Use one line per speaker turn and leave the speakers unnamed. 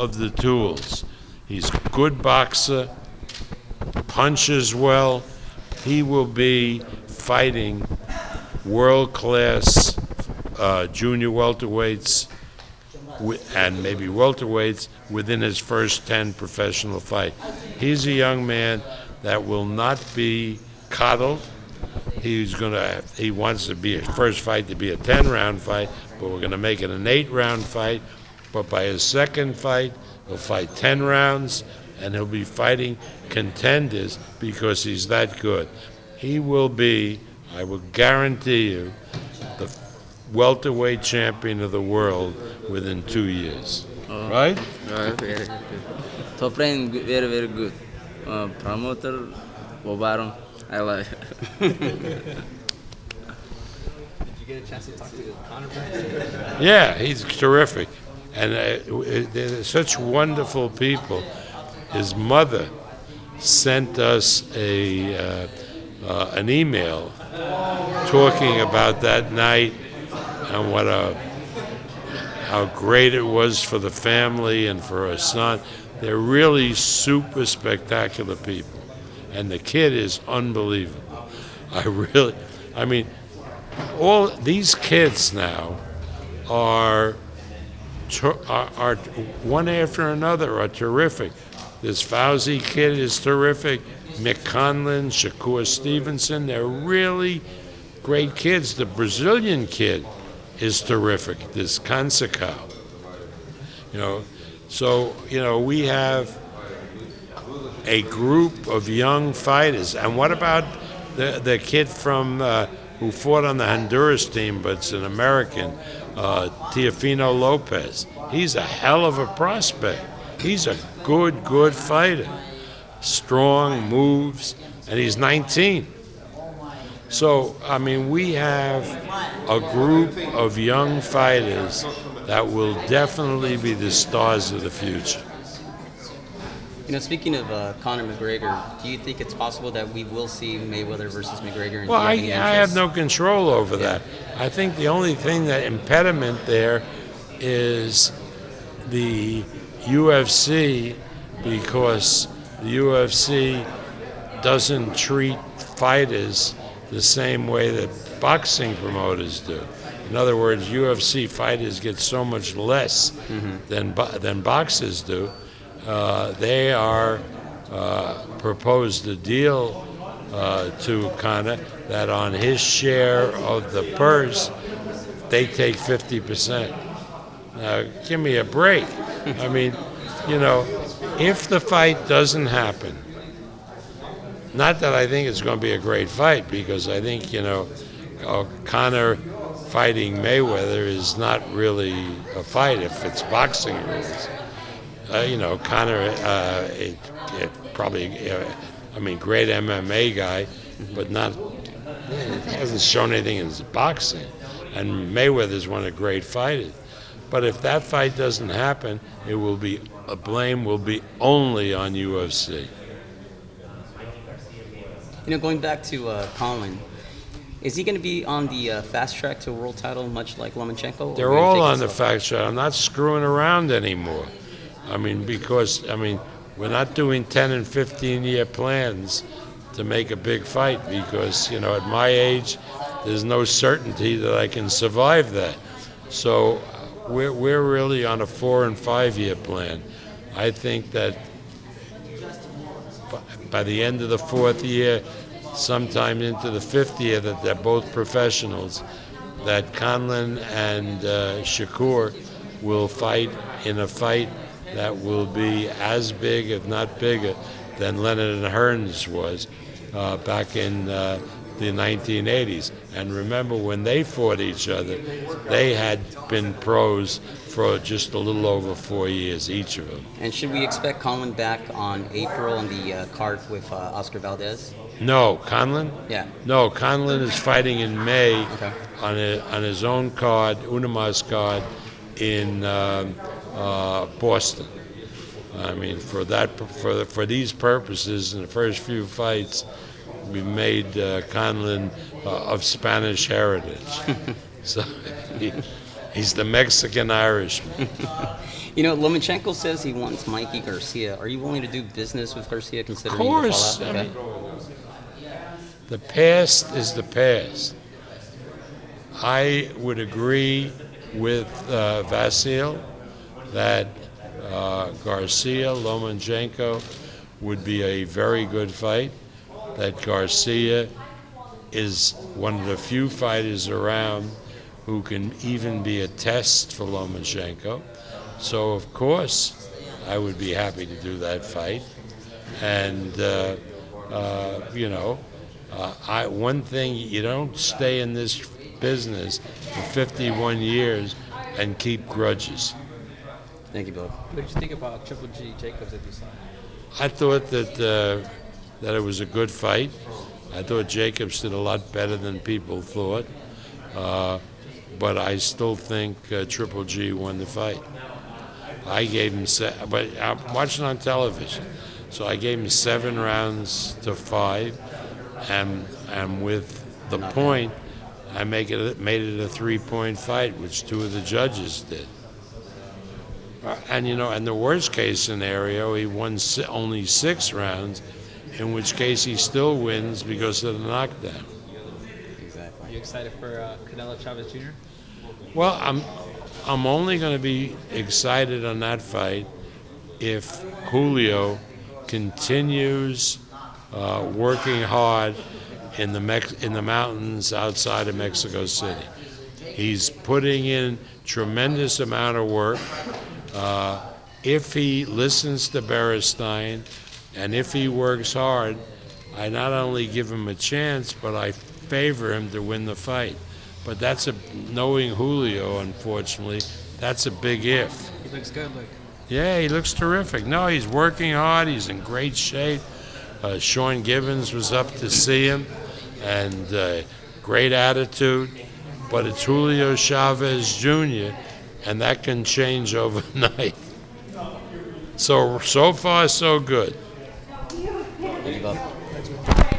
of the tools. He's a good boxer, punches well. He will be fighting world-class junior welterweights and maybe welterweights within his first 10 professional fights. He's a young man that will not be coddled. He wants to be his first fight to be a 10-round fight, but we're going to make it an 8-round fight. But by his second fight, he'll fight 10 rounds, and he'll be fighting contenders because he's that good. He will be, I will guarantee you, the welterweight champion of the world within 2 years. Right?
Very good. Top rank, very, very good. Promoter, Bobaron, I like it.
Did you get a chance to talk to Conor?
Yeah, he's terrific. And they're such wonderful people. His mother sent us an email talking about that night and how great it was for the family and for her son. They're really super spectacular people, and the kid is unbelievable. All these kids now are one after another are terrific. This Fauzi kid is terrific. Conlin, Shakur Stevenson, they're really great kids. The Brazilian kid is terrific. This Consecao. We have a group of young fighters. And what about the kid from who fought on the Honduras team, but it's an American, Teofimo Lopez? He's a hell of a prospect. He's a good fighter. Strong, moves, and he's 19. So, we have a group of young fighters that will definitely be the stars of the future.
Speaking of Conor McGregor, do you think it's possible that we will see Mayweather versus McGregor?
Well, I have no control over that. I think the only thing that impediment there is the UFC, because the UFC doesn't treat fighters the same way that boxing promoters do. In other words, UFC fighters get so much less than boxers do. They are proposed a deal to Conor that on his share of the purse, they take 50%. Now, give me a break. If the fight doesn't happen, not that I think it's going to be a great fight, because I think, Conor fighting Mayweather is not really a fight if it's boxing rules. Conor, great MMA guy, but hasn't shown anything in his boxing. And Mayweather's one of the great fighters. But if that fight doesn't happen, blame will be only on UFC.
Going back to Conlin, is he going to be on the fast track to a world title, much like Lomachenko?
They're all on the fast track. I'm not screwing around anymore. Because we're not doing 10 and 15-year plans to make a big fight, because, at my age, there's no certainty that I can survive that. So we're really on a 4 and 5 year plan. I think that by the end of the 4th year, sometime into the 5th year, that they're both professionals, that Conlin and Shakur will fight in a fight that will be as big, if not bigger, than Leonard and Hearns was back in the 1980s. And remember, when they fought each other, they had been pros for just a little over 4 years, each of them.
And should we expect Conlin back on April on the card with Oscar Valdez?
No, Conlin?
Yeah.
No, Conlin is fighting in May on his own card, Unimas card, in Boston. For these purposes, in the first few fights, we made Conlin of Spanish heritage. So He's the Mexican Irishman.
You know, Lomachenko says he wants Mikey Garcia. Are you willing to do business with Garcia
Of
considering
course.
the
I
fallout?
mean, the past is the past. I would agree with Vasil that Garcia Lomachenko would be a very good fight. That Garcia is one of the few fighters around who can even be a test for Lomachenko. So of course, I would be happy to do that fight. And one thing, you don't stay in this business for 51 years and keep grudges.
Thank you, Bill.
What did you think about Triple G Jacobs that you saw?
I thought that it was a good fight. I thought Jacobs did a lot better than people thought, but I still think Triple G won the fight. I gave him, but I'm watching on television, so I gave him 7 rounds to 5, and with the point, I made it a 3-point fight, which 2 of the judges did. And in the worst case scenario, he won only 6 rounds, in which case he still wins because of the knockdown.
Exactly.
Are you excited for Canelo Chavez Jr.?
Well, I'm only going to be excited on that fight if Julio continues working hard in the mountains outside of Mexico City. He's putting in tremendous amount of work. If he listens to Beristain and if he works hard, I not only give him a chance, but I favor him to win the fight. But knowing Julio, unfortunately, that's a big if.
He looks good, look.
Yeah, he looks terrific. No, he's working hard. He's in great shape. Sean Gibbons was up to see him, and great attitude. But it's Julio Chavez Jr., and that can change overnight. So far, so good.
Thank you, Bob.